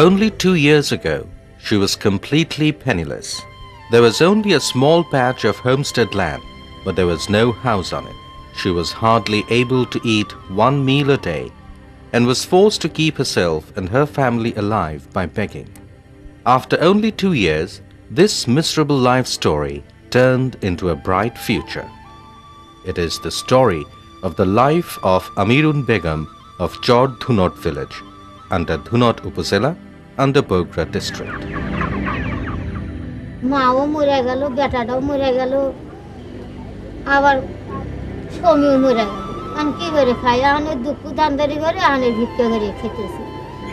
Only 2 years ago, she was completely penniless. There was only a small patch of homestead land, but there was no house on it. She was hardly able to eat one meal a day and was forced to keep herself and her family alive by begging. After only 2 years, this miserable life story turned into a bright future. It is the story of the life of Amirun Begum of Chod Dhunot village under Dhunot Upazila under Bogra district. মাও মরে গেল, বেটাটাও মরে গেল, আবার স্বামীও মরে গেল। আমি কি করে খাই? আনে দুঃখ দান্দারি করে আনে ভিক্ষা করে খেতেছি।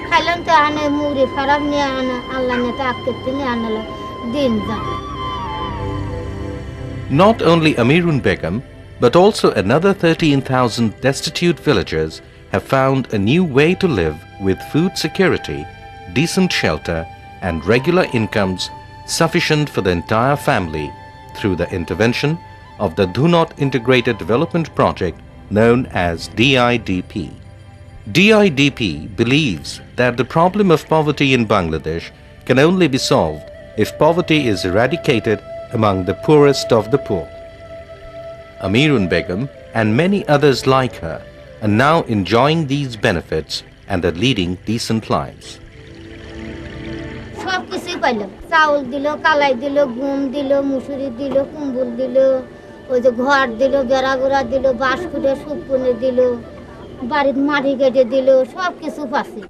খাইলাম তো আনে মুড়ি খারাপ নিয়ে আনা আল্লাহ নেতা আঁকতে নিয়ে আনালো দিন যায়। Not only Amirun Begum, but also another 13,000 destitute villagers have found a new way to live with food security, decent shelter and regular incomes sufficient for the entire family through the intervention of the Dhunot Integrated Development Project known as DIDP. DIDP believes that the problem of poverty in Bangladesh can only be solved if poverty is eradicated among the poorest of the poor. Amirun Begum and many others like her are now enjoying these benefits and are leading decent lives. সব কিছুই পাইলাম, চাউল দিল, কালাই দিল, গম দিল, মুসুরি দিল, কুম্বল দিল, ওই যে ঘর দিল, বেড়া গোড়া দিল, বাঁশ খুঁটে সুপ করে দিল, বাড়িতে মাটি কেটে দিল, সব কিছু পাচ্ছি।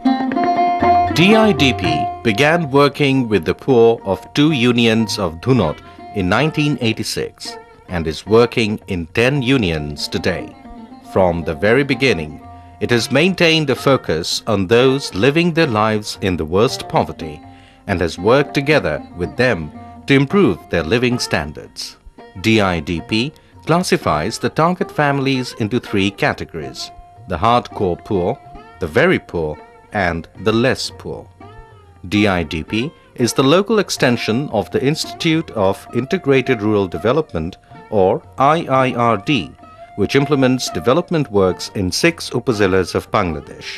DIDP began working with the poor of 2 unions of Dhunot in 1986 and is working in 10 unions today. From the very beginning, it has maintained a focus on those living their lives in the worst poverty and has worked together with them to improve their living standards. DIDP classifies the target families into 3 categories: the hardcore poor, the very poor, and the less poor. DIDP is the local extension of the Institute of Integrated Rural Development or IIRD, which implements development works in 6 upazilas of Bangladesh.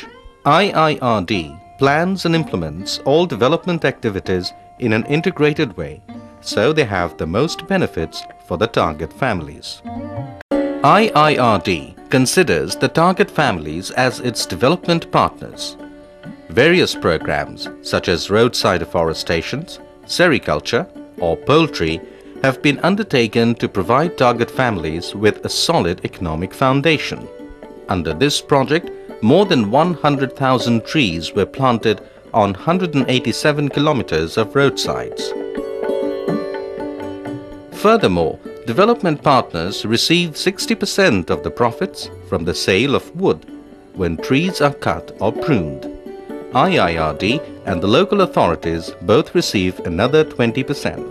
IIRD plans and implements all development activities in an integrated way, so they have the most benefits for the target families. IIRD considers the target families as its development partners. Various programs such as roadside afforestation, sericulture or poultry have been undertaken to provide target families with a solid economic foundation. Under this project, more than 100,000 trees were planted on 187 kilometers of roadsides. Furthermore, development partners receive 60% of the profits from the sale of wood when trees are cut or pruned. IIRD and the local authorities both receive another 20%.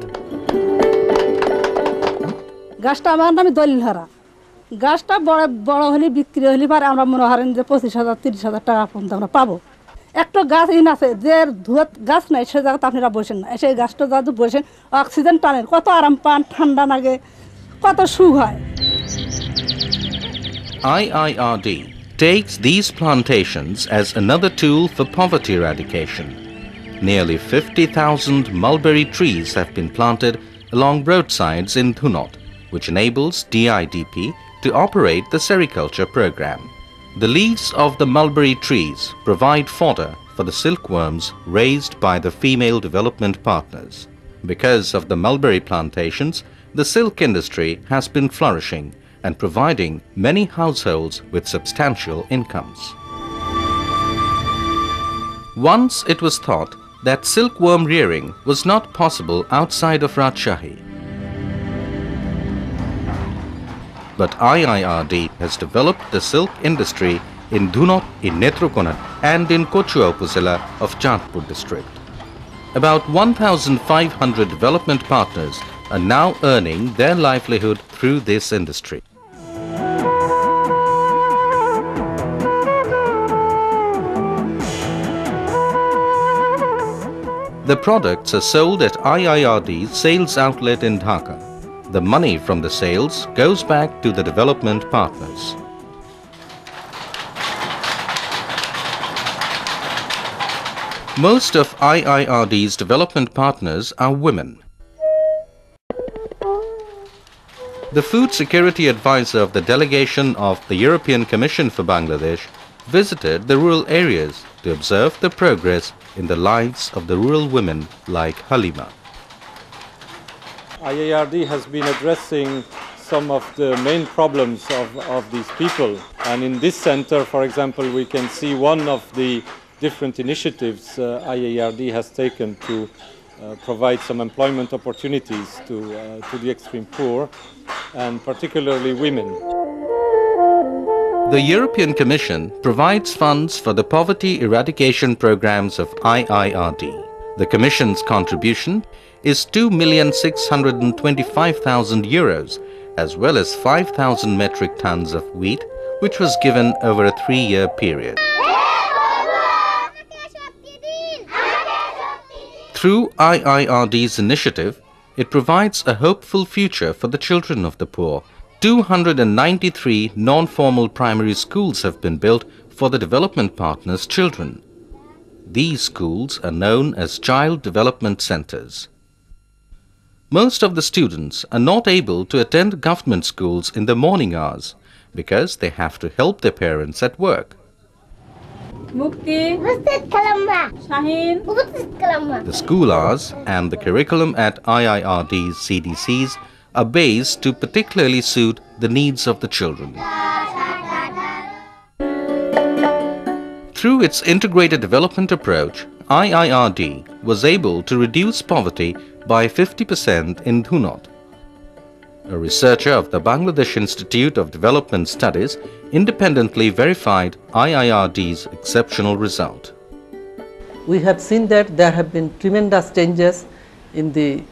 গাছটা আমার নামে দলিল হারা, গাছটা বড় বড় হলে বিক্রি হলে পারে আমরা মনে করেন যে 25,000 30,000 টাকা পর্যন্ত আমরা পাবো। একটা গাছ ইন আছে যে ধুয়াত গাছ নাই সে জায়গাতে আপনারা বসেন না, সেই গাছটা যদি বসেন অক্সিজেন টানেন, কত আরাম পান, ঠান্ডা লাগে, কত সুখ হয়। IIRD takes these plantations as another tool for poverty eradication. Nearly 50,000 mulberry trees have been planted along roadsides in Dhunot, which enables DIDP to operate the sericulture program. The leaves of the mulberry trees provide fodder for the silkworms raised by the female development partners. Because of the mulberry plantations, the silk industry has been flourishing and providing many households with substantial incomes. Once it was thought that silkworm rearing was not possible outside of Rajshahi. But IIRD has developed the silk industry in Dhunot, in Netrokonat and in Kochua Upazila of Jatpur district. About 1,500 development partners are now earning their livelihood through this industry. The products are sold at IIRD's sales outlet in Dhaka. The money from the sales goes back to the development partners. Most of IIRD's development partners are women. The Food Security Advisor of the delegation of the European Commission for Bangladesh visited the rural areas to observe the progress in the lives of the rural women like Halima. IIRD has been addressing some of the main problems of these people, and in this center, for example, we can see one of the different initiatives IIRD has taken to provide some employment opportunities to the extreme poor, and particularly women. The European Commission provides funds for the poverty eradication programs of IIRD. The Commission's contribution is €2,625,000, as well as 5,000 metric tons of wheat, which was given over a 3-year period. Through IIRD's initiative, it provides a hopeful future for the children of the poor. 293 non-formal primary schools have been built for the development partners' children. These schools are known as child development centers. Most of the students are not able to attend government schools in the morning hours because they have to help their parents at work. The school hours and the curriculum at IIRD's CDCs are based to particularly suit the needs of the children. Through its integrated development approach, IIRD was able to reduce poverty by 50% in Dhunot. A researcher of the Bangladesh Institute of Development Studies independently verified IIRD's exceptional result. We have seen that there have been tremendous changes in the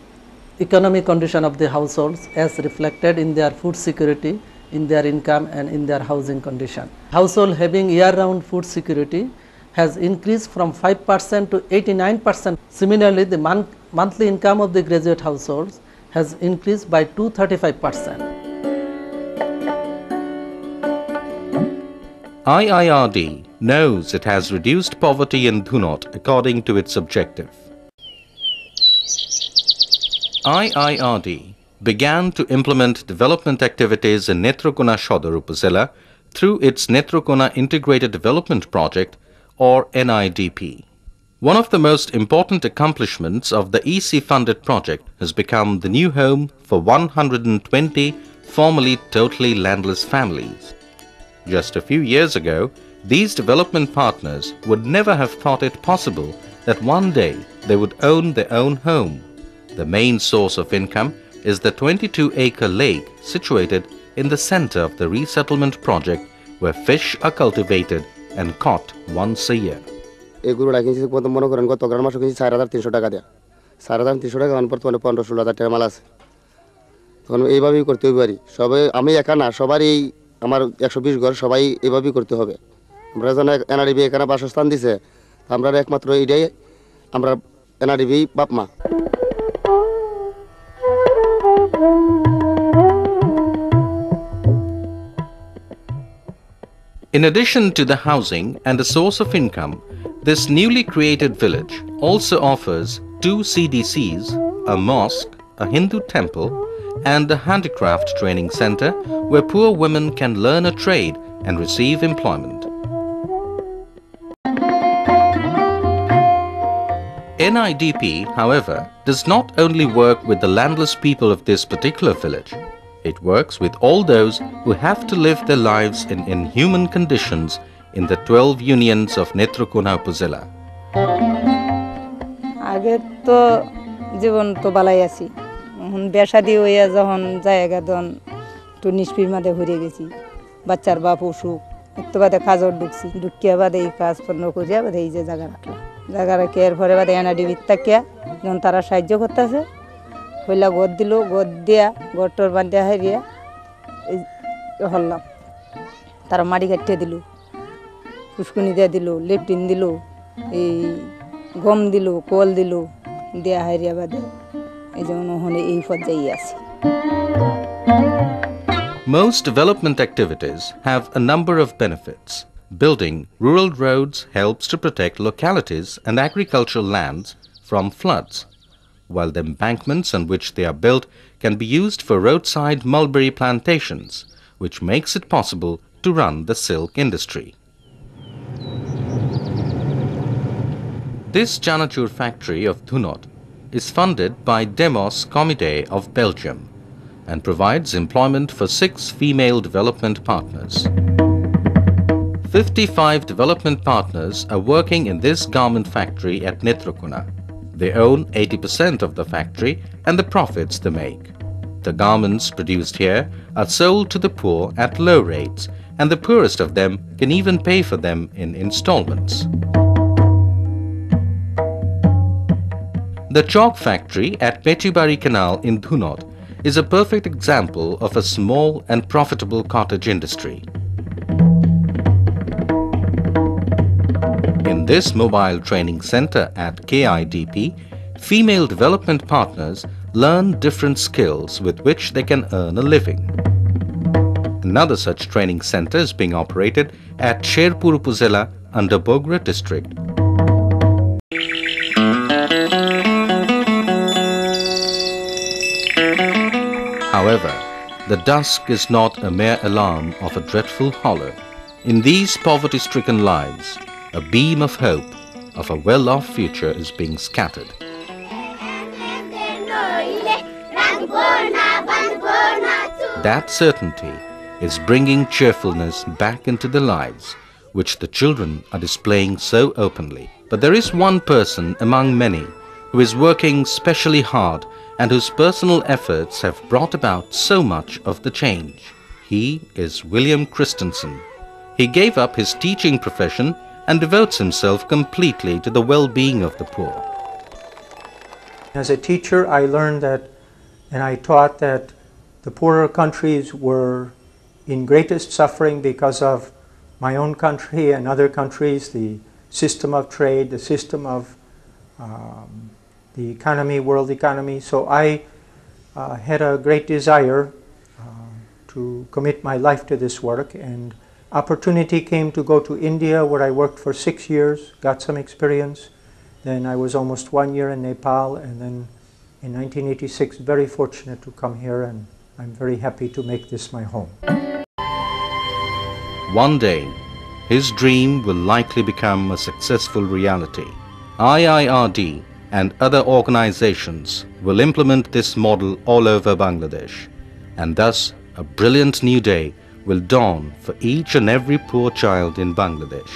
economic condition of the households as reflected in their food security, in their income and in their housing condition. Household having year-round food security has increased from 5% to 89%. Similarly, the monthly income of the graduate households has increased by 235%. IIRD knows it has reduced poverty in Dhunot according to its objective. IIRD began to implement development activities in Netrokona Shodor Upazila through its Netrokona Integrated Development Project, or NIDP. One of the most important accomplishments of the EC-funded project has become the new home for 120 formerly totally landless families. Just a few years ago, these development partners would never have thought it possible that one day they would own their own home. The main source of income is the 22-acre lake situated in the center of the resettlement project, where fish are cultivated and caught once a year. এই গরুটা কিনছি মনে করেন গত অগ্রহণ মাসে কিনছি 4,300 টাকা দেয়া 4,300 টাকা অনপর 15-16,000 টাকা মাল আছে তখন এইভাবেই করতে হবে পারি সবাই আমি একা না সবারই আমার 120 ঘর সবাই এইভাবেই করতে হবে আমরা জানা এনআরডিবি এখানে বাসস্থান দিছে আমরা একমাত্র এইটাই আমরা এনআরডিবি বাপমা In addition to the housing and a source of income, this newly created village also offers 2 CDCs, a mosque, a Hindu temple, and a handicraft training center where poor women can learn a trade and receive employment. NIDP, however, does not only work with the landless people of this particular village. It works with all those who have to live their lives in inhuman conditions in the 12 unions of Netrokona Upazila. আগে তো জীবন তো বালাই আছি এখন বেশাদি হইয়া যখন জায়গা দন তো নিষ্পির মাঝে ঘুরে গেছি বাচ্চার বাপ অসুখ একটু বাদে কাজর ঢুকছি ঢুকিয়া বাদে এই কাজ পণ্য করিয়া বাদে এই যে জায়গা রাখলাম জায়গা রাখি এরপরে বাদে এনআরডিবির তাকিয়া যখন তারা সাহায্য করতেছে হইলা গদ দিল গদ দিয়া গটর বান্ধিয়া হারিয়া এই হল্লাম তারা মাটি কাটিয়ে দিল পুষ্কুনি দিয়া দিল লেপটিন দিল এই গম দিল কল দিল দিয়া হারিয়া বাদে এই যেমন ওখানে এই পর্যায়ে আছি Most development activities have a number of benefits. Building rural roads helps to protect localities and agricultural lands from floods, while the embankments on which they are built can be used for roadside mulberry plantations, which makes it possible to run the silk industry. This Janachur factory of Dhunot is funded by Demos Comité of Belgium and provides employment for 6 female development partners. 55 development partners are working in this garment factory at Netrakona. They own 80% of the factory and the profits they make. The garments produced here are sold to the poor at low rates, and the poorest of them can even pay for them in installments. The chalk factory at Pechibari Canal in Dhunot is a perfect example of a small and profitable cottage industry. In this mobile training center at KIDP, female development partners learn different skills with which they can earn a living. Another such training center is being operated at Sherpur Upazila under Bogra district. However, the dusk is not a mere alarm of a dreadful horror. In these poverty-stricken lives, a beam of hope of a well-off future is being scattered. That certainty is bringing cheerfulness back into the lives which the children are displaying so openly. But there is one person among many who is working specially hard and whose personal efforts have brought about so much of the change. He is William Christensen. He gave up his teaching profession and devotes himself completely to the well-being of the poor. As a teacher, I learned that, and I taught that the poorer countries were in greatest suffering because of my own country and other countries, the system of trade, the system of the economy, world economy. So I had a great desire to commit my life to this work, and opportunity came to go to India, where I worked for 6 years, got some experience. Then I was almost 1 year in Nepal, and then in 1986, very fortunate to come here, and I'm very happy to make this my home. One day, his dream will likely become a successful reality. IIRD and other organizations will implement this model all over Bangladesh, and thus a brilliant new day will dawn for each and every poor child in Bangladesh.